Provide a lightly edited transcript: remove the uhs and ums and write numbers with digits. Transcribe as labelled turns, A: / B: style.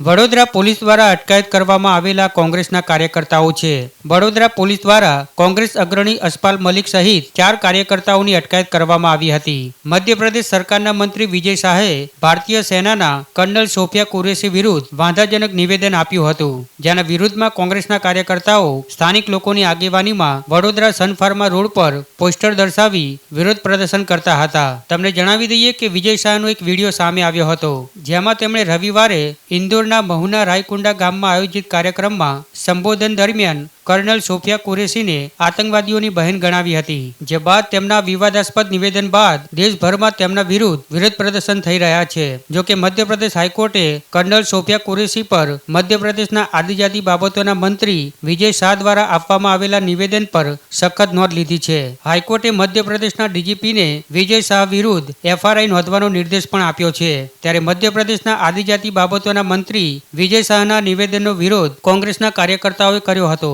A: Vadodara police દ્વારા અટકાયત કરવામાં આવેલા કોંગ્રેસના કાર્યકર્તાઓ છે। વડોદરા પોલીસ દ્વારા કોંગ્રેસ અગ્રણી અશપાલ મલિક સહિત 4 કાર્યકર્તાઓની અટકાયત કરવામાં આવી હતી। મધ્યપ્રદેશ સરકારના મંત્રી વિજય શાહે ભારતીય સેનાના કર્નલ સોફિયા કુરેશી વિરુદ્ધ વાંધાજનક નિવેદન આપ્યું હતું, જેના વિરુદ્ધમાં કોંગ્રેસના કાર્યકર્તાઓ સ્થાનિક લોકોની આગેવાનીમાં વડોદરા સન ફાર્મા રોડ પર પોસ્ટર દર્શાવી વિરોધ પ્રદર્શન કરતા હતા। તમને જણાવી દઈએ કે વિજય શાહનો એક વિડીયો સામે આવ્યો હતો, જેમાં તેમણે રવિવારે ઇન્દોરના મહુના રાયકુંડા ગામમાં આયોજિત કાર્યક્રમમાં સંબોધન દરમિયાન કર્નલ સોફિયા કુરેશીને આતંકવાદીઓની બહેન ગણાવી હતી। જે બાદ તેમના વિવાદાસ્પદ નિવેદન બાદ દેશભરમાં તેમના વિરુદ્ધ વિરોધ પ્રદર્શન થઈ રહ્યા છે। જો કે મધ્યપ્રદેશ હાઈકોર્ટે કર્નલ સોફિયા કુરેશી પર મધ્યપ્રદેશના આદિજાતિ બાબતોના મંત્રી વિજય શાહ દ્વારા આપવામાં આવેલા નિવેદન પર સખત નોંધ લીધી છે। હાઈકોર્ટે મધ્યપ્રદેશના ડીજીપીને વિજય શાહ વિરુદ્ધ એફઆઈઆર નોંધવાનો નિર્દેશ પણ આપ્યો છે। ત્યારે મધ્યપ્રદેશના આદિજાતિ બાબતોના મંત્રી વિજય શાહના નિવેદનનો વિરોધ કોંગ્રેસના કાર્યકર્તાઓએ કર્યો હતો।